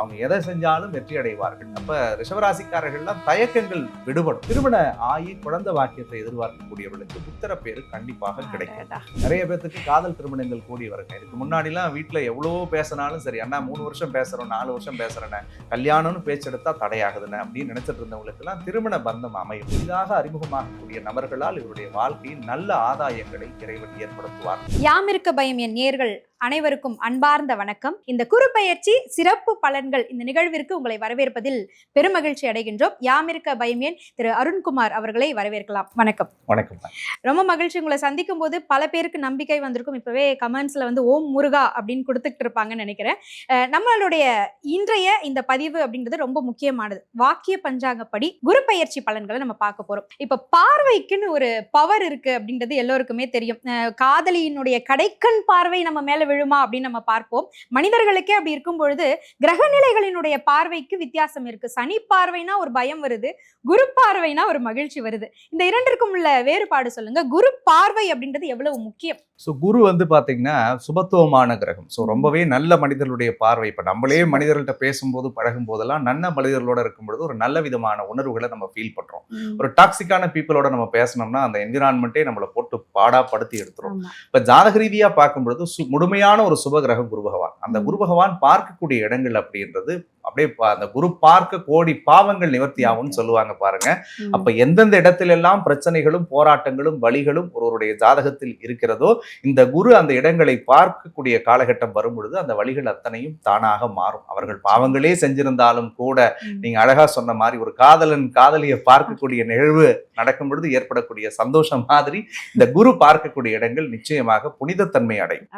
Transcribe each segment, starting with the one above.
அவங்க எதை செஞ்சாலும் வெற்றி அடைவார்கள். அப்ப ரிஷபராசிக்காரர்கள்லாம் தயக்கங்கள் விடுபடும். திருமண ஆகி குழந்தை வாக்கியத்தை எதிர்பார்க்கக்கூடியவர்களுக்கு புத்திர பேரு கண்டிப்பாக கிடைக்கும். நிறைய பேருக்கு காதல் திருமணங்கள் கூடி வருங்க. இதுக்கு முன்னாடிலாம் வீட்டுல எவ்வளவோ பேசினாலும் சரி, அண்ணா 3 வருஷம் பேசுறோம் 4 வருஷம் பேசுறேன்னு, கல்யாணம்னு பேச்செடுத்தா தடையாகுதுன்னு அப்படின்னு நினைச்சிட்டு இருந்தவங்களுக்கு எல்லாம் திருமண பந்தம் அமையும். புதிதாக அறிமுகமாகக்கூடிய நபர்களால் இவருடைய வாழ்க்கையில் நல்ல ஆதாயங்களை இறைவன் ஏற்படுத்துவார். யாமிருக்க பயம் என் நேயர்கள் அனைவருக்கும் அன்பார்ந்த வணக்கம். இந்த குருப்பெயர்ச்சி சிறப்பு பலன்கள் இந்த நிகழ்விற்கு உங்களை வரவேற்பதில் பெருமகிழ்ச்சி அடைகின்றோம். யாமிருக்க பயம் என் திரு அருண்குமார் அவர்களை வரவேற்கலாம். வணக்கம். வணக்கம். ரொம்ப மகிழ்ச்சி உங்களை சந்திக்கும் போது. பல பேருக்கு நம்பிக்கை வந்திருக்கும். இப்பவே கமெண்ட்ஸ்ல ஓம் முருகா அப்படின்னு கொடுத்துட்டு இருப்பாங்கன்னு நினைக்கிறேன். நம்மளுடைய இன்றைய இந்த பதிவு அப்படின்றது ரொம்ப முக்கியமானது. வாக்கிய பஞ்சாங்கப்படி குருப்பெயர்ச்சி பலன்களை நம்ம பார்க்க போறோம். இப்ப பார்வைக்குன்னு ஒரு பவர் இருக்கு அப்படின்றது எல்லோருக்குமே தெரியும். காதலியினுடைய கடைக்கண் பார்வை நம்ம மேல விழுமா அப்படின்னு நம்ம பார்ப்போம். மனிதர்களுக்கே அப்படி இருக்கும் பொழுது கிரக நிலைகளினுடைய பார்வைக்கு வித்தியாசம் இருக்கு. சனி பார்வைனா ஒரு பயம் வருது, குரு பார்வைனா ஒரு மகிழ்ச்சி வருது. இந்த இரண்டிற்கும் உள்ள வேறுபாடு சொல்லுங்க. குரு பார்வை அப்படின்றது எவ்வளவு முக்கியம்? குரு பாத்தீங்கன்னா சுபத்துவமான கிரகம். ரொம்பவே நல்ல மனிதர்களுடைய பார்வை. இப்ப நம்மளே மனிதர்கள்ட்ட பேசும்போது பழகும் போதெல்லாம் நல்ல மனிதர்களோட இருக்கும் பொழுது ஒரு நல்ல விதமான உணர்வுகளை நம்ம ஃபீல் பண்றோம். ஒரு டாக்ஸிக்கான பீப்புளோட நம்ம பேசணும்னா அந்த என்விரான்மெண்ட்டே நம்மளை போட்டு பாடாப்படுத்தி எடுத்துரும். இப்ப ஜாதக ரீதியா பார்க்கும்பொழுது முழுமையான ஒரு சுப கிரகம் குரு பகவான். அந்த குரு பகவான் பார்க்கக்கூடிய இடங்கள் அப்படின்றது அப்படியே அந்த குரு பார்க்க கோடி பாவங்கள் நிவர்த்தி ஆகும்னு சொல்லுவாங்க பாருங்க. அப்ப எந்தெந்த இடத்துல எல்லாம் பிரச்சனைகளும் போராட்டங்களும் வலிகளும் ஒருவருடைய ஜாதகத்தில் இருக்கிறதோ, இந்த குரு அந்த இடங்களை பார்க்கக்கூடிய காலகட்டம் வரும் பொழுது அந்த வலிகள் அத்தனையும் தானாக மாறும். அவர்கள் பாவங்களே செஞ்சிருந்தாலும் கூட நீங்க அழகா சொன்ன மாதிரி ஒரு காதலன் காதலியை பார்க்கக்கூடிய நிகழ்வு நடக்கும் பொழுது ஏற்படக்கூடிய சந்தோஷம் மாதிரி இந்த குரு பார்க்கக்கூடிய இடங்கள் நிச்சயமாக புனிதத்தன்மை அடையும்.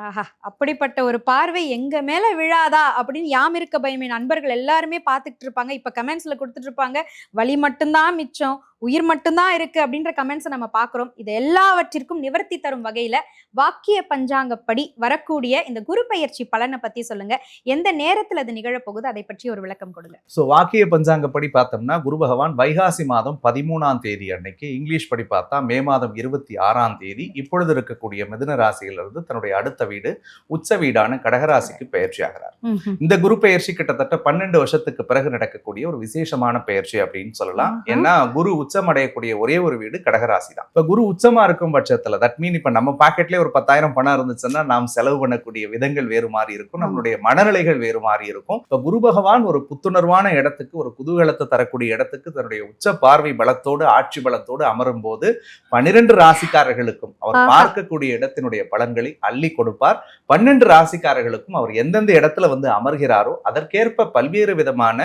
அப்படிப்பட்ட ஒரு பார்வை எங்க மேல விழாதா அப்படின்னு யாமிருக்க பயம் என் நண்பர்கள் எல்லாருமே பார்த்துட்டு இருப்பாங்க. இப்ப கமெண்ட்ஸ்ல கொடுத்துட்டு இருப்பாங்க, வலி மட்டும்தான் மிச்சம், உயிர் மட்டும்தான் இருக்கு அப்படின்ற கமெண்ட்ஸை நம்ம பார்க்கிறோம். இது எல்லாவற்றிற்கும் நிவர்த்தி தரும் வகையில வாக்கிய பஞ்சாங்கப்படி வரக்கூடிய இந்த குரு பெயர்ச்சி பலனை பத்தி சொல்லுங்க. எந்த நேரத்துல அது நிகழப்போகுது, அதை பற்றி ஒரு விளக்கம் கொடுங்க. வாக்கிய பஞ்சாங்கப்படி பார்த்தோம்னா குரு பகவான் வைகாசி மாதம் 13ஆம் தேதி அன்னைக்கு, இங்கிலீஷ் படி பார்த்தா மே மாதம் 26ஆம் தேதி இப்பொழுது இருக்கக்கூடிய மிதுன ராசியிலிருந்து தன்னுடைய அடுத்த வீடு உச்ச வீடான கடகராசிக்கு பயிற்சி ஆகிறார். இந்த குரு பெயர்ச்சி கிட்டத்தட்ட 12 வருஷத்துக்கு பிறகு நடக்கக்கூடிய ஒரு விசேஷமான பெயர்ச்சி அப்படின்னு சொல்லலாம். ஏன்னா குரு உச்சம் அடையக்கூடிய ஒரே ஒரு வீடு கடகராசி தான். இப்ப குரு உச்சமா இருக்கும் பட்சத்துல தட் மீன் இப்ப நம்ம பாக்கெட்லயே ஒரு 10,000 பணம் இருந்துச்சுன்னா நாம் செலவு பண்ணக்கூடிய விதங்கள் வேறு மாதிரி இருக்கும், நம்மளுடைய மனநிலைகள் வேறு மாதிரி இருக்கும். இப்ப குரு பகவான் ஒரு புத்துணர்வான இடத்துக்கு, ஒரு குதூகலத்தை தரக்கூடிய இடத்துக்கு தன்னுடைய உச்ச பார்வை பலத்தோடு ஆட்சி பலத்தோடு அமரும் போது 12 ராசிக்காரர்களுக்கும் அவர் பார்க்கக்கூடிய இடத்தினுடைய பலன்களை அள்ளி கொடுப்பார். 12 ராசிக்காரர்களுக்கும் அவர் எந்தெந்த இடத்துல அமர்கிறாரோ அதற்கேற்ப பல்வேறு விதமான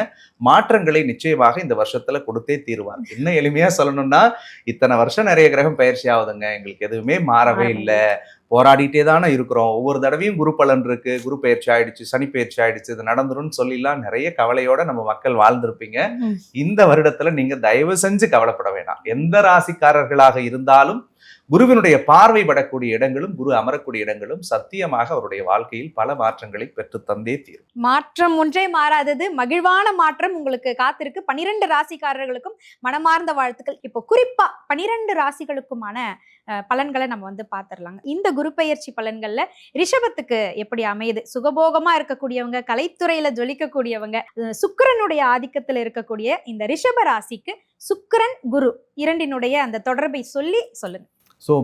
மாற்றங்களை நிச்சயமாக இந்த வருஷத்துல கொடுத்தே தீருவார். இன்னும் எளிமையா சொல்லணும்னா, இத்தனை வருஷம் நிறைய கிரகம் பயிற்சி ஆகுதுங்க, எங்களுக்கு எதுவுமே மாறவே இல்லை, போராடிட்டே தானே இருக்கிறோம், ஒவ்வொரு தடவையும் குரு பலன் இருக்கு, குரு பயிற்சி ஆயிடுச்சு, சனி பயிற்சி ஆயிடுச்சு, இது நடந்துரும்னு சொல்லிலாம் நிறைய கவலையோட நம்ம மக்கள் வாழ்ந்திருப்பீங்க. இந்த வருடத்துல நீங்க தயவு செஞ்சு கவலைப்பட வேண்டாம். எந்த ராசிக்காரர்களாக இருந்தாலும் குருவினுடைய பார்வை படக்கூடிய இடங்களும் குரு அமரக்கூடிய இடங்களும் சத்தியமாக அவருடைய வாழ்க்கையில் பல மாற்றங்களை பெற்று தந்தே தீரும். மாற்றம் ஒன்றே மாறாதது, மகிழ்வான மாற்றம் உங்களுக்கு காத்திருக்கு. 12 ராசிக்காரர்களுக்கும் மனமார்ந்த வாழ்த்துக்கள். இப்போ குறிப்பா 12 ராசிகளுக்குமான பலன்களை நம்ம பார்த்துடலாங்க. இந்த குரு பெயர்ச்சி பலன்கள்ல ரிஷபத்துக்கு எப்படி அமையுது? சுகபோகமா இருக்கக்கூடியவங்க, கலைத்துறையில ஜொலிக்கக்கூடியவங்க, சுக்கிரனுடைய ஆதிக்கத்துல இருக்கக்கூடிய இந்த ரிஷப ராசிக்கு சுக்கிரன் குரு இரண்டினுடைய அந்த தொடர்பை சொல்லுங்க.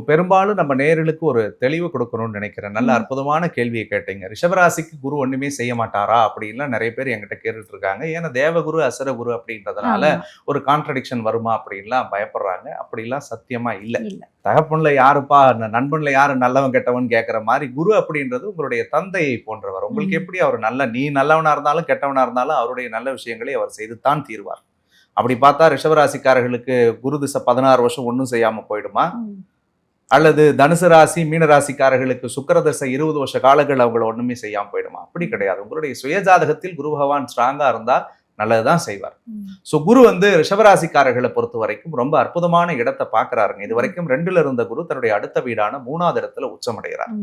பெரும்பாலும் நம்ம நேயர்களுக்கு ஒரு தெளிவு கொடுக்கணும்னு நினைக்கிறேன். நல்ல அற்புதமான கேள்வியை கேட்டீங்க. ரிஷபராசிக்கு குரு ஒண்ணுமே செய்ய மாட்டாரா அப்படின்லாம் நிறைய பேர் என்கிட்ட கேட்டுட்டு இருக்காங்க. ஏன்னா தேவகுரு அசுரகுரு அப்படின்றதுனால ஒரு கான்ட்ரடிக்ஷன் வருமா அப்படின்லாம் பயப்படுறாங்க. அப்படிலாம் சத்தியமா இல்லை. தகப்பன்ல யாருப்பா, நண்பன்ல யாரு நல்லவன் கெட்டவன் கேட்கிற மாதிரி குரு அப்படின்றது உங்களுடைய தந்தையை போன்றவர். உங்களுக்கு எப்படி அவர் நீ நல்லவனா இருந்தாலும் கெட்டவனா இருந்தாலும் அவருடைய நல்ல விஷயங்களை அவர் செய்துத்தான் தீர்வார். அப்படி பார்த்தா ரிஷபராசிக்காரர்களுக்கு குரு திசை 16 வருஷம் ஒன்றும் செய்யாம போயிடுமா? அல்லது தனுசு ராசி மீன ராசிக்காரர்களுக்கு சுக்கிரதசை 20 வருஷ காலங்கள் அவங்களை ஒண்ணுமே செய்யாம போயிடுமா? அப்படி கிடையாது. உங்களுடைய சுயஜாதகத்தில் குரு பகவான் ஸ்ட்ராங்கா இருந்தா நல்லதுதான் செய்வார். குரு ரிஷபராசிக்காரர்களை பொறுத்த வரைக்கும் ரொம்ப அற்புதமான இடத்தை பாக்குறாருங்க. இது வரைக்கும் 2ல இருந்த குரு தன்னுடைய அடுத்த வீடான 3ஆவது இடத்துல உச்சமடைகிறார்.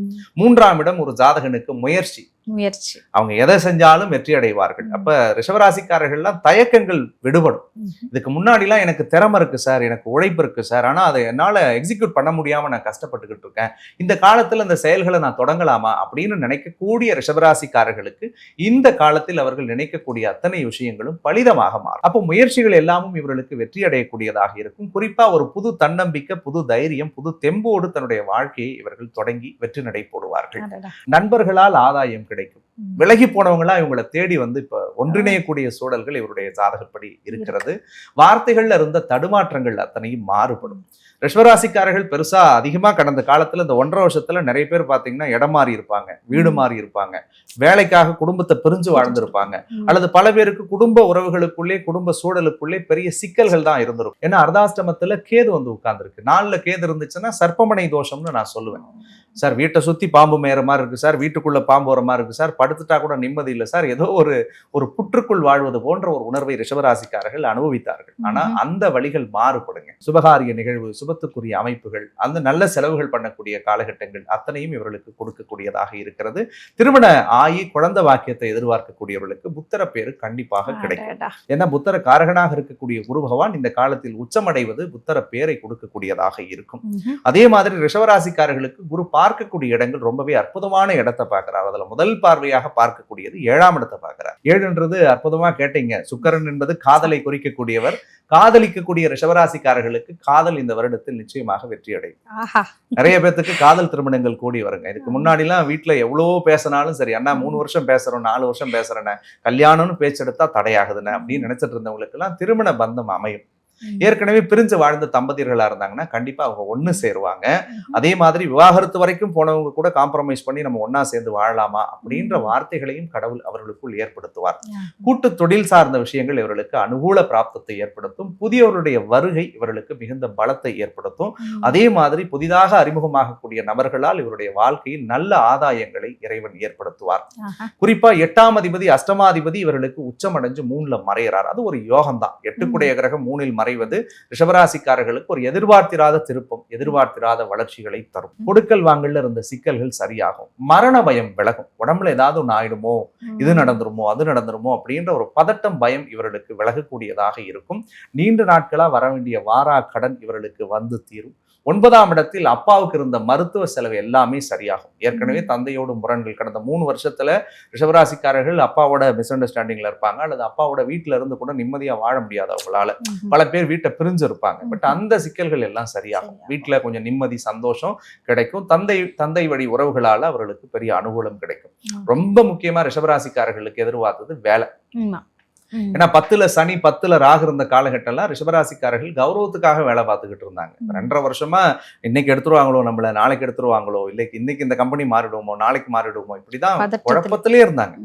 3ஆம் இடம் ஒரு ஜாதகனுக்கு முயற்சி, முயற்சி. அவங்க எதை செஞ்சாலும் வெற்றி அடைவார்கள். அப்ப ரிஷபராசிக்காரர்கள்லாம் தயக்கங்கள் விடுபடும். இதுக்கு முன்னாடிலாம் எனக்கு திறமை இருக்கு சார், எனக்கு உழைப்பு இருக்கு சார், ஆனா அதை என்னால எக்ஸிக்யூட் பண்ண முடியாம நான் கஷ்டப்பட்டுக்கிட்டு இருக்கேன், இந்த காலத்துல இந்த செயல்களை நான் தொடங்கலாமா அப்படின்னு நினைக்கக்கூடிய ரிஷபராசிக்காரர்களுக்கு இந்த காலத்தில் அவர்கள் நினைக்கக்கூடிய அத்தனை விஷயங்களும் பலிதமாக மாறும். அப்போ முயற்சிகள் எல்லாமும் இவர்களுக்கு வெற்றி அடையக்கூடியதாக இருக்கும். குறிப்பா ஒரு புது தன்னம்பிக்கை, புது தைரியம், புது தெம்போடு தன்னுடைய வாழ்க்கையை இவர்கள் தொடங்கி வெற்றி நடை போடுவார்கள். நண்பர்களால் ஆதாயம் கிடைக்கும். விலகி போனவங்களா இவங்களை தேடி வந்து இப்ப ஒன்றிணையக்கூடிய சூழல்கள் இவருடைய ஜாதகப்படி இருக்கிறது. வார்த்தைகள்ல இருந்த தடுமாற்றங்கள் அத்தனையும் மாறுபடும். ரிஷபராசிக்காரர்கள் பெருசா அதிகமா கடந்த காலத்துல இந்த 1.5 வருஷத்துல நிறைய பேர் பாத்தீங்கன்னா இடம் மாறி இருப்பாங்க, வீடு மாறி இருப்பாங்க, வேலைக்காக குடும்பத்தை பிரிஞ்சு வாழ்ந்திருப்பாங்க, அல்லது பல பேருக்கு குடும்ப உறவுகளுக்குள்ளே, குடும்ப சூழலுக்குள்ளே பெரிய சிக்கல்கள் தான் இருந்திருக்கும். ஏன்னா அர்த்தாஷ்டமத்துல கேது வந்து உட்கார்ந்துருக்கு. 4ல கேது இருந்துச்சுன்னா சர்ப்பமனை தோஷம்னு நான் சொல்லுவேன். சார் வீட்டை சுத்தி பாம்பு மேயற மாதிரி இருக்கு சார், வீட்டுக்குள்ள பாம்பு வர மாதிரி இருக்கு சார், படுத்துட்டா கூட நிம்மதி இல்லை சார், ஏதோ ஒரு புற்றுக்குள் வாழ்வது போன்ற ஒரு உணர்வை ரிஷபராசிக்காரர்கள் அனுபவித்தார்கள். ஆனா அந்த வழிகள் மாறுபடுங்க. சுபகாரிய நிகழ்வு, சுபத்துக்குரிய அமைப்புகள், அந்த நல்ல செலவுகள் பண்ணக்கூடிய காலகட்டங்கள் அத்தனையும் இவர்களுக்கு கொடுக்கக்கூடியதாக இருக்கிறது. திருமண ஆகி குழந்தை வாக்கியத்தை எதிர்பார்க்கக்கூடியவர்களுக்கு புத்தர பேரு கண்டிப்பாக கிடைக்கும். ஏன்னா புத்தர காரகனாக இருக்கக்கூடிய குரு பகவான் இந்த காலத்தில் உச்சமடைவது புத்தர பேரை கொடுக்கக்கூடியதாக இருக்கும். அதே மாதிரி ரிஷபராசிக்காரர்களுக்கு குரு பார்க்கக்கூடிய இடங்கள் ரொம்பவே அற்புதமான இடத்தை பார்க்கிறார். அதுல முதல் பார்வையாக பார்க்கக்கூடியது 7ஆம் இடத்தை பார்க்கிறார். 7ன்றது அற்புதமா கேட்டீங்க. சுக்கிரன் என்பது காதலை குறிக்கக்கூடியவர். காதலிக்கக்கூடிய ரிஷபராசிக்காரர்களுக்கு காதல் இந்த வருடத்தில் நிச்சயமாக வெற்றி அடையும். நிறைய பேத்துக்கு காதல் திருமணங்கள் கூடி வருங்க. இதுக்கு முன்னாடி எல்லாம் வீட்டுல எவ்வளவோ பேசினாலும் சரி, அண்ணா 3 வருஷம் பேசுறோம், 4 வருஷம் பேசுறேன்னு, கல்யாணம்னு பேச்செடுத்தா தடையாகுதுன்னு அப்படின்னு நினைச்சிட்டு இருந்தவங்களுக்கு எல்லாம் திருமண பந்தம் அமையும். ஏற்கனவே பிரிஞ்சு வாழ்ந்த தம்பதியர்களா இருந்தாங்கன்னா கண்டிப்பா அவங்க ஒண்ணு சேருவாங்க. அதே மாதிரி விவாகரத்து வரைக்கும் போனவங்க கூட காம்ப்ரமைஸ் பண்ணி நம்ம ஒன்னா சேர்ந்து வாழலாமா அப்படின்ற வார்த்தைகளையும் கடவுள் அவர்களுக்குள் ஏற்படுத்துவார். கூட்டு தொழில் சார்ந்த விஷயங்கள் இவர்களுக்கு அனுகூல பிராப்தத்தை ஏற்படுத்தும். புதியவருடைய வருகை இவர்களுக்கு மிகுந்த பலத்தை ஏற்படுத்தும். அதே மாதிரி புதிதாக அறிமுகமாகக்கூடிய நபர்களால் இவருடைய வாழ்க்கையில் நல்ல ஆதாயங்களை இறைவன் ஏற்படுத்துவார். குறிப்பா 8ஆம் அதிபதி அஷ்டமாதிபதி இவர்களுக்கு உச்சமடைஞ்சு 3ல மறைகிறார். அது ஒரு யோகம் தான். 8 கிரகம் 3ல் மறைவது ரிஷபராசிக்காரர்களுக்கு ஒரு எதிர்பார்த்திராத திருப்பம், எதிர்பார்த்திராத வளர்ச்சிகளை தரும். கொடுக்கல் வாங்கல இருந்த சிக்கல்கள் சரியாகும். மரண பயம் விலகும். உடம்புல ஏதாவது ஒன்று ஆயிடுமோ, இது நடந்துருமோ, அது நடந்துருமோ அப்படின்ற ஒரு பதட்டம், பயம் இவர்களுக்கு விலகக்கூடியதாக இருக்கும். நீண்ட நாட்களா வர வேண்டிய வாரா கடன் இவர்களுக்கு வந்து தீரும். 9ஆம் இடத்தில் அப்பாவுக்கு இருந்த மருத்துவ செலவு எல்லாமே சரியாகும். ஏற்கனவே தந்தையோடு முரண்கள் கடந்த 3 வருஷத்துல ரிஷபராசிக்காரர்கள் அப்பாவோட மிஸ் அண்டர்ஸ்டாண்டிங்ல இருப்பாங்க, அல்லது அப்பாவோட வீட்டுல இருந்து கூட நிம்மதியா வாழ முடியாது அவங்களால. பல பேர் வீட்டை பிரிஞ்சு இருப்பாங்க. பட் அந்த சிக்கல்கள் எல்லாம் சரியாகும். வீட்டுல கொஞ்சம் நிம்மதி, சந்தோஷம் கிடைக்கும். தந்தை வழி உறவுகளால அவர்களுக்கு பெரிய அனுகூலம் கிடைக்கும். ரொம்ப முக்கியமா ரிஷபராசிக்காரர்களுக்கு எதிர்பார்த்தது வேலை. ஏன்னா 10ல சனி 10ல ராகு இருந்த காலகட்டம்லாம் ரிஷபராசிக்காரர்கள் கௌரவத்துக்காக வேலை பார்த்துக்கிட்டு இருந்தாங்க. 2.5 வருஷமா இன்னைக்கு எடுத்துருவாங்களோ, நம்மள நாளைக்கு எடுத்துருவாங்களோ, இல்லை இன்னைக்கு இந்த கம்பெனி மாறிடுவோமோ, நாளைக்கு மாறிடுவோமோ, இப்படிதான் குழப்பத்திலே இருந்தாங்க.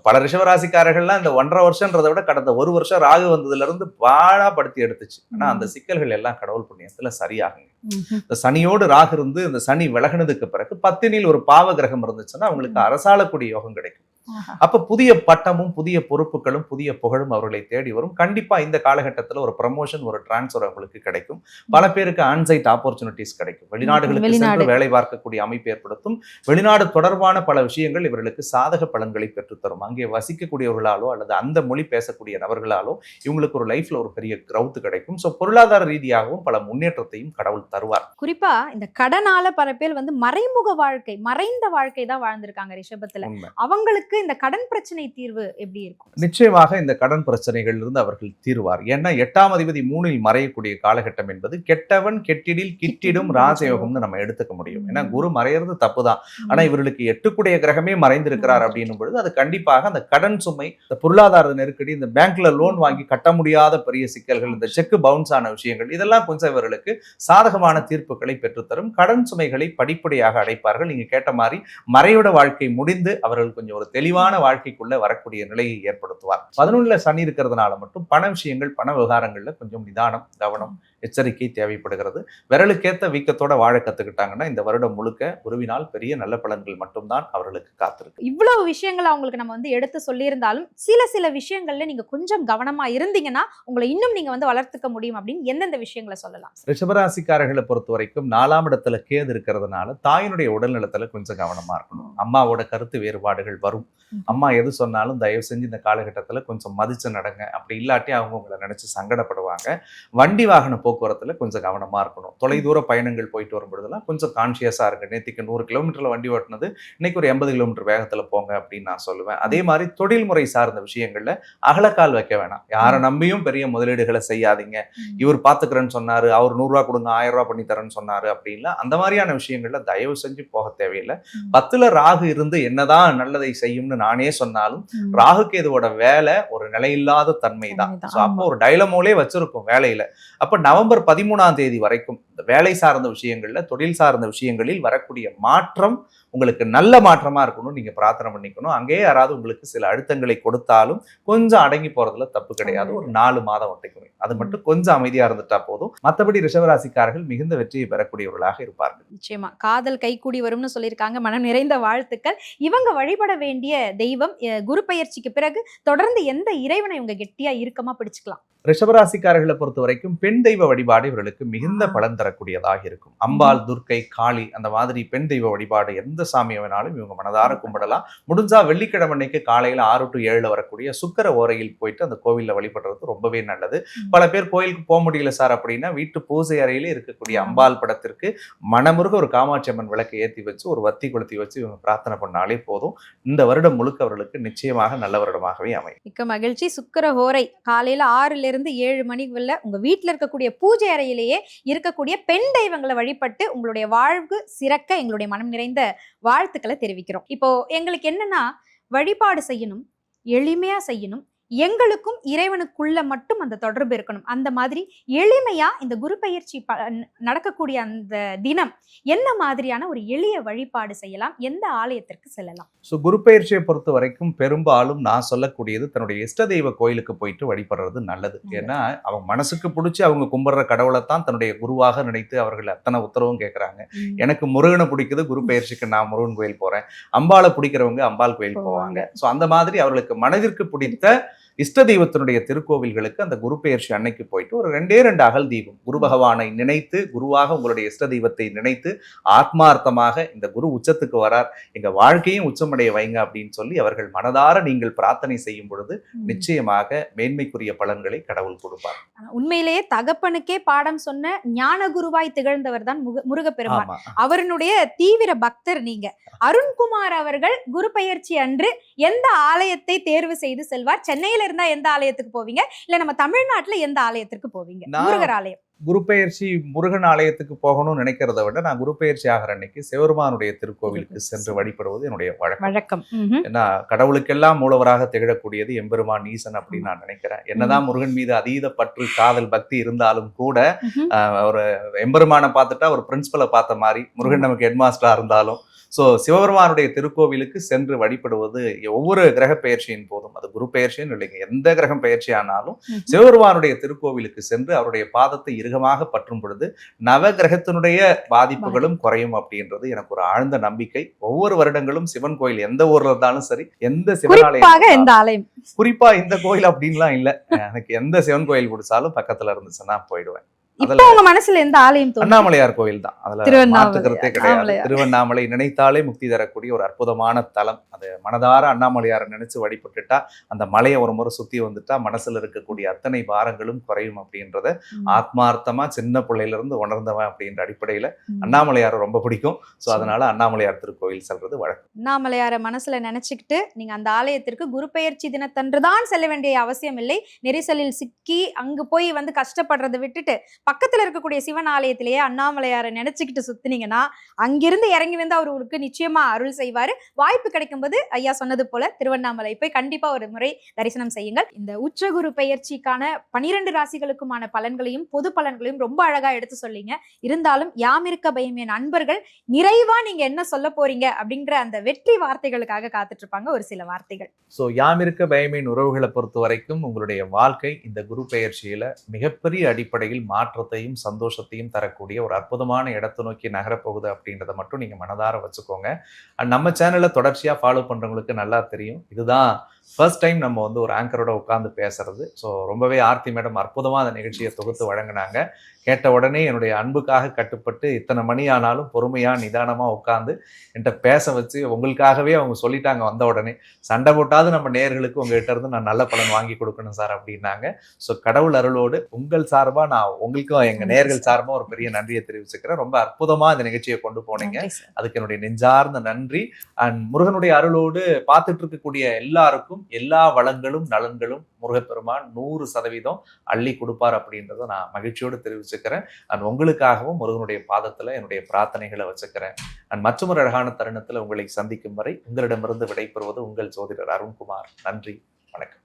பல ரிஷபராசிக்காரர்கள்லாம் இந்த 1.5 வருஷம்ன்றதை விட கடந்த 1 வருஷம் ராகு வந்ததுல இருந்து பாழாப்படுத்தி எடுத்துச்சு. ஆனா அந்த சிக்கல்கள் எல்லாம் கடவுள் புண்ணியத்துல சரியாகுங்க. இந்த சனியோடு ராகு இருந்து இந்த சனி விலகினதுக்கு பிறகு 10ல் ஒரு பாவ கிரகம் இருந்துச்சுன்னா அவங்களுக்கு அரசாளக்கூடிய யோகம் கிடைக்கும். அப்ப புதிய பட்டமும், புதிய பொறுப்புகளும், புதிய புகழும் அவர்களை தேடி வரும். கண்டிப்பா இந்த காலகட்டத்தில் ஒரு ப்ரமோஷன், ஒரு டிரான்ஸ்ஃபர் அவங்களுக்கு கிடைக்கும். பல பேருக்கு ஆன்சைட் ஆப்பர்ச்சுனிட்டிஸ் கிடைக்கும். வெளிநாடுகளுக்கு சென்று வேலை பார்க்கக்கூடிய அமைப்பு ஏற்படுத்தும். வெளிநாடு தொடர்பான பல விஷயங்கள் இவர்களுக்கு சாதக பலன்களை பெற்றுத்தரும். அங்கே வசிக்கக்கூடியவர்களாலோ அல்லது அந்த மொழி பேசக்கூடிய நபர்களாலோ இவங்களுக்கு ஒரு லைஃப்ல ஒரு பெரிய கிரௌத் கிடைக்கும். ஸோ பொருளாதார ரீதியாகவும் பல முன்னேற்றத்தையும் கடவுள் தருவார். குறிப்பா இந்த கடனால பல பேர் வந்து மறைமுக வாழ்க்கை, மறைந்த வாழ்க்கை தான் வாழ்ந்திருக்காங்க ரிஷபத்துல. அவங்களுக்கு இந்த கடன் பிரச்சனை தீர்வு எப்படி இருக்கும்? நிச்சயமாக இந்த கடன் பிரச்சனைகள் இருந்து அவர்கள் தீர்வார். ஏன்னா 8ஆம் அதிபதி 3ல் மறையக்கூடிய காலகட்டம் என்பது கெட்டவன் கெட்டிடில் கிட்டிடும் ராஜயோகம்னு நம்ம எடுத்துக்க முடியும். ஏன்னா குரு மறையிறது தப்புதான். ஆனா இவர்களுக்கு 8 கிரகமே மறைந்திருக்கிறார் அப்படின்னும் பொழுது அது கண்டிப்பாக அந்த கடன் சுமை, இந்த பொருளாதார நெருக்கடி, இந்த பேங்க்ல லோன் வாங்கி கட்ட முடியாத பெரிய சிக்கல்கள், இந்த செக் பவுன்ஸ் ஆன விஷயங்கள், இதெல்லாம் கொஞ்சம் இவர்களுக்கு சாதகமான தீர்ப்புகளை பெற்றுத்தரும். கடன் சுமைகளை படிப்படியாக அடைப்பார்கள். நீங்க கேட்ட மாதிரி மறையோட வாழ்க்கை முடிந்து அவர்கள் கொஞ்சம் ஒரு தெளிவான வாழ்க்கைக்குள்ள வரக்கூடிய நிலையை ஏற்படுத்துவார். 11ல் சனி இருக்கிறதுனால மட்டும் பண விஷயங்கள், பண விவகாரங்கள்ல கொஞ்சம் நிதானம், கவனம் எச்சரிக்கை தேவைப்படுகிறது. விரலுக்கேத்த வீக்கத்தோட வாழ கத்துக்கிட்டாங்கன்னா இந்த வருடம் முழுக்க குருவினால் பெரிய நல்ல பலன்கள் மட்டும்தான் அவர்களுக்கு காத்திருக்கு. இவ்வளவு விஷயங்கள் அவங்களுக்கு நம்ம வந்து எடுத்து சொல்லியிருந்தாலும் சில விஷயங்கள்ல நீங்க கொஞ்சம் கவனமா இருந்தீங்கன்னா உங்களை இன்னும் நீங்க வந்து வளர்த்துக்க முடியும் அப்படின்னு எந்தெந்த விஷயங்களை சொல்லலாம்? ரிஷபராசிக்காரர்களை பொறுத்த வரைக்கும் 4ஆம் இடத்துல கேது இருக்கிறதுனால தாயினுடைய உடல் நலத்துல கொஞ்சம் கவனமா இருக்கணும். அம்மாவோட கருத்து வேறுபாடுகள் வரும். அம்மா எது சொன்னாலும் தயவு செஞ்சு இந்த காலகட்டத்துல கொஞ்சம் மதிச்சு நடங்க. அப்படி இல்லாட்டி அவங்க உங்களை நினைச்சு சங்கடப்படுவாங்க. வண்டி வாகன போக்குவரத்துல கொஞ்சம் கவனமா இருக்கணும். தொலைதூர பயணங்கள் போயிட்டு வரும்பொழுதெல்லாம் கொஞ்சம் கான்சியஸா இருக்கு. நேற்றுக்கு 100 கிலோமீட்டர்ல வண்டி ஓட்டினது இன்னைக்கு ஒரு 80 கிலோமீட்டர் வேகத்துல போங்க அப்படின்னு நான் சொல்லுவேன். அதே மாதிரி தொழில்முறை சார்ந்த விஷயங்கள்ல அகலக்கால் வைக்க வேணாம். யாரை நம்பியும் பெரிய முதலீடுகளை செய்யாதீங்க. இவர் பாத்துக்கிறேன்னு சொன்னாரு, அவர் 100 ரூபா கொடுங்க 1000 ரூபாய் பண்ணி தரேன்னு சொன்னாரு அப்படின்லாம் அந்த மாதிரியான விஷயங்கள்ல தயவு செஞ்சு போக தேவையில்லை. 10ல ராகு இருந்து என்னதான் நல்லதை செய்யும்னு நானே சொன்னாலும் ராகு கேதுவோட வேலை ஒரு நிலையில்லாத தன்மை தான். அப்போ ஒரு டைலமோலே வச்சிருக்கும் வேலையில. அப்ப நவம்பர் 13ஆம் தேதி வரைக்கும் இந்த வேலை சார்ந்த விஷயங்கள்ல தொழில் சார்ந்த விஷயங்களில் வரக்கூடிய மாற்றம் உங்களுக்கு நல்ல மாற்றமா இருக்கணும். நீங்க பிரார்த்தனை பண்ணிக்கணும். அங்கேயே யாராவது உங்களுக்கு சில அழுத்தங்களை கொடுத்தாலும் கொஞ்சம் அடங்கி போறதுல தப்பு கிடையாது. ஒரு 4 மாதம் ஒட்டிக்குமே அது மட்டும் கொஞ்சம் அமைதியா இருந்துட்டா போதும். மற்றபடி ரிஷபராசிக்காரர்கள் மிகுந்த வெற்றியை பெறக்கூடியவர்களாக இருப்பார்கள். நிச்சயமா காதல் கைகூடி வரும்னு சொல்லியிருக்காங்க. மனம் நிறைந்த வாழ்த்துக்கள். இவங்க வழிபட வேண்டிய தெய்வம் குரு பெயர்ச்சிக்கு பிறகு தொடர்ந்து எந்த இறைவனை இவங்க கெட்டியா இறுக்கமா பிடிச்சுக்கலாம்? ரிஷபராசிக்காரர்களை பொறுத்த வரைக்கும் பெண் தெய்வ வழிபாடு இவர்களுக்கு மிகுந்த பலன் தரக்கூடியதாக இருக்கும். அம்பாள், துர்க்கை, காளி அந்த மாதிரி பெண் தெய்வ வழிபாடு எந்த சாமியை வேணாலும் இவங்க மனதார கும்பிடலாம். முடிஞ்சா வெள்ளிக்கிழமை அன்னைக்கு காலையில 6 to 7 வரக்கூடிய சுக்கிர ஓரையில் போயிட்டு அந்த கோவில்ல வழிபடுறது ரொம்பவே நல்லது. பல பேர் கோயிலுக்கு போக முடியல சார் அப்படின்னா வீட்டு பூஜை அறையிலே இருக்கக்கூடிய அம்பாள் படத்திற்கு மனமுருக ஒரு காமாட்சி அம்மன் விளக்கை ஏற்றி வச்சு ஒரு வத்தி கொளுத்தி வச்சு இவங்க பிரார்த்தனை பண்ணாலே போதும். இந்த வருடம் முழுக்க அவர்களுக்கு நிச்சயமாக நல்ல வருடமாகவே அமையும். மிக்க மகிழ்ச்சி. சுக்கிர ஹோரை காலையில 6 இருந்து 7 மணிக்குள்ள உங்க வீட்டுல இருக்கக்கூடிய பூஜை அறையிலேயே இருக்கக்கூடிய பெண் தெய்வங்களை வழிபட்டு உங்களுடைய வாழ்வு சிறக்க எங்களுடைய மனம் நிறைந்த வாழ்த்துக்களை தெரிவிக்கிறோம். இப்போ எங்களுக்கு என்னன்னா வழிபாடு செய்யணும், எளிமையா செய்யணும், எங்களுக்கும் இறைவனுக்குள்ள மட்டும் அந்த தொடர்பு இருக்கணும். அந்த மாதிரி எளிமையா இந்த குரு பெயர்ச்சி நடக்கக்கூடிய அந்த தினம் என்ன மாதிரியான ஒரு எளிய வழிபாடு செய்யலாம்? எந்த ஆலயத்திற்கு செல்லலாம்? குரு பெயர்ச்சியை பொறுத்த வரைக்கும் பெரும்பாலும் நான் சொல்லக்கூடியது தன்னுடைய இஷ்ட தெய்வ கோயிலுக்கு போயிட்டு வழிபடுறது நல்லது. ஏன்னா அவங்க மனசுக்கு பிடிச்சி அவங்க கும்பிடுற கடவுளை தான் தன்னுடைய குருவாக நினைத்து அவர்கள் அத்தனை உத்தரவும் கேட்கறாங்க. எனக்கு முருகனை பிடிக்குது, குரு பெயர்ச்சிக்கு நான் முருகன் கோயில் போறேன். அம்பாளை பிடிக்கிறவங்க அம்பாள் கோயில் போவாங்க. அந்த மாதிரி அவர்களுக்கு மனதிற்கு பிடித்த இஷ்ட தெய்வத்தினுடைய திருக்கோவில்களுக்கு அந்த குரு பெயர்ச்சி அன்னைக்கு போயிட்டு ஒரு 2 அகல் தீபம் குரு பகவானை நினைத்து, குருவாக உங்களுடைய இஷ்ட தெய்வத்தை நினைத்து ஆத்மார்த்தமாக இந்த குரு உச்சத்துக்கு வரார், எங்க வாழ்க்கையும் உச்சமடைய வைங்க அப்படின்னு சொல்லி அவர்கள் மனதார நீங்கள் பிரார்த்தனை செய்யும் பொழுது நிச்சயமாக மேன்மைக்குரிய பலன்களை கடவுள் கொடுப்பார். உண்மையிலேயே தகப்பனுக்கே பாடம் சொன்ன ஞான குருவாய் திகழ்ந்தவர் தான் முருகப்பெருமான். அவருடைய தீவிர பக்தர் நீங்க. அருண்குமார் அவர்கள் குரு பெயர்ச்சி அன்று எந்த ஆலயத்தை தேர்வு செய்து செல்வார்? சென்னையில இருந்தா எந்த ஆலயத்துக்கு போவீங்க? இல்ல நம்ம தமிழ்நாட்டுல எந்த ஆலயத்திற்கு போவீங்க? முருகர் ஆலயம். குரு பெயர்ச்சி முருகன் ஆலயத்துக்கு போகணும்னு நினைக்கிறத விட நான் குரு பெயர்ச்சி ஆகிற அன்னைக்கு சிவபெருமானுடைய திருக்கோவிலுக்கு சென்று வழிபடுவது என்னுடைய வழக்கம். ஏன்னா கடவுளுக்கெல்லாம் மூலவராக திகழக்கூடியது எம்பெருமான் ஈசன் அப்படின்னு நான் நினைக்கிறேன். என்னதான் முருகன் மீது அதீத பற்று, காதல், பக்தி இருந்தாலும் கூட ஒரு எம்பெருமானை பார்த்துட்டா ஒரு பிரின்சிபலை பார்த்த மாதிரி, முருகன் நமக்கு ஹெட்மாஸ்டரா இருந்தாலும் சிவபெருமானுடைய திருக்கோவிலுக்கு சென்று வழிபடுவது ஒவ்வொரு கிரக பெயர்ச்சியின் போதும், அது குரு பெயர்ச்சின்னு இல்லைங்க, எந்த கிரகம் பெயர்ச்சி ஆனாலும் சிவபெருமானுடைய திருக்கோவிலுக்கு சென்று அவருடைய பாதத்தை இறுகமாக பற்றும் பொழுது நவ கிரகத்தினுடைய பாதிப்புகளும் குறையும் அப்படின்றது எனக்கு ஒரு ஆழ்ந்த நம்பிக்கை. ஒவ்வொரு வருடங்களும் சிவன் கோயில் எந்த ஊர்ல இருந்தாலும் சரி, எந்த சிவனாலயம், குறிப்பா இந்த கோயில் அப்படின்லாம் இல்ல, எனக்கு எந்த சிவன் கோயில் பிடிச்சாலும் பக்கத்துல இருந்துச்சுன்னா போயிடுவேன். மனசுல எந்த ஆலயம்? அண்ணாமலையார் கோயில் தான். அதுல மாற்றுக்கிறதே கிடையாது. திருவண்ணாமலை நினைத்தாலே முக்தி தரக்கூடிய ஒரு அற்புதமான தலம். அது மனதார அண்ணாமலையாரை நினைச்சு வழிபட்டுட்டா, அந்த மலையை ஒரு முறை சுத்தி வந்துட்டா மனசுல இருக்கக்கூடிய அத்தனை பாரங்களும் குறையும் அப்படின்றத ஆத்மார்த்தமா சின்ன பிள்ளையில இருந்து உணர்ந்தவன் அப்படின்ற அடிப்படையில அண்ணாமலையாரை ரொம்ப பிடிக்கும். அதனால அண்ணாமலையார் திருக்கோயில் செல்றது வழக்கம். அண்ணாமலையாரை மனசுல நினைச்சுக்கிட்டு நீங்க அந்த ஆலயத்திற்கு குரு பெயர்ச்சி தினத்தன்றுதான் செல்ல வேண்டிய அவசியம் இல்லை. நெரிசலில் சிக்கி அங்கு போய் வந்து கஷ்டப்படுறதை விட்டுட்டு பக்கத்துல இருக்கக்கூடிய சிவன் ஆலயத்திலேயே அண்ணாமலையாரை நினைச்சுக்கிட்டு சுத்தினீங்கன்னா அங்கிருந்து இறங்கி வந்து அவர் உங்களுக்கு நிச்சயமா அருள் செய்வாரு. வாய்ப்பு கிடைக்கும் போது ஐயா சொன்னது போல திருவண்ணாமலை போய் கண்டிப்பா ஒரு முறை தரிசனம் செய்யுங்கள். இந்த உச்சகுரு பெயர்ச்சிக்கான 12 ராசிகளுக்குமான பலன்களையும் பொது பலன்களையும் ரொம்ப அழகா எடுத்து சொல்லிங்க. இருந்தாலும் யாமிருக்க பயமே நண்பர்கள் நிறைவா நீங்க என்ன சொல்ல போறீங்க அப்படிங்கிற அந்த வெற்றி வார்த்தைகளுக்காக காத்துட்டு இருப்பாங்க. ஒரு சில வார்த்தைகள். யாமிருக்க பயமே உறவுகளை பொறுத்த வரைக்கும் உங்களுடைய வாழ்க்கை இந்த குரு பெயர்ச்சியில மிகப்பெரிய அடிப்படையில் மாற்ற மாற்றத்தையும் சந்தோஷத்தையும் தரக்கூடிய ஒரு அற்புதமான இடத்தை நோக்கி நகரப்போகுது அப்படின்றத மட்டும் நீங்க மனதார வச்சுக்கோங்க. அண்ட் நம்ம சேனலை தொடர்ச்சியா ஃபாலோ பண்றவங்களுக்கு நல்லா தெரியும், இதுதான் ஃபர்ஸ்ட் டைம் நம்ம வந்து ஒரு ஆங்கரோட உட்கார்ந்து பேசுறது. ஸோ ரொம்பவே ஆர்த்தி மேடம் அற்புதமா அந்த நிகழ்ச்சியை தொகுத்து வழங்கினாங்க. கேட்ட உடனே என்னுடைய அன்புக்காக கட்டுப்பட்டு இத்தனை மணி ஆனாலும் பொறுமையா நிதானமா உட்கார்ந்து என்கிட்ட பேச வச்சு, உங்களுக்காகவே அவங்க சொல்லிட்டாங்க வந்த உடனே, சண்டை போட்டாவது நம்ம நேயர்களுக்கு உங்ககிட்ட இருந்து நான் நல்ல பலன் வாங்கி கொடுக்கணும் சார் அப்படின்னாங்க. ஸோ கடவுள் அருளோடு உங்கள் சார்பா நான் உங்களுக்கும் எங்க நேயர்கள் சார்பா ஒரு பெரிய நன்றியை தெரிவிச்சுக்கிறேன். ரொம்ப அற்புதமா இந்த நிகழ்ச்சியை கொண்டு போனீங்க. நன்றி சார். அதுக்கு என்னுடைய நெஞ்சார்ந்த நன்றி. அண்ட் முருகனுடைய அருளோடு பார்த்துட்டு இருக்கக்கூடிய எல்லாருக்கும் எல்லா வளங்களும் நலன்களும் முருகப்பெருமான் 100% அள்ளி கொடுப்பார் அப்படின்றத நான் மகிழ்ச்சியோடு தெரிவிச்சுக்கிறேன். அண்ட் உங்களுக்காகவும் முருகனுடைய பாதத்துல என்னுடைய பிரார்த்தனைகளை வச்சுக்கிறேன். அண்ட் மற்றொரு அழகான தருணத்துல உங்களை சந்திக்கும் வரை உங்களிடமிருந்து விடைபெறுவது உங்கள் ஜோதிடர் அருண்குமார். நன்றி, வணக்கம்.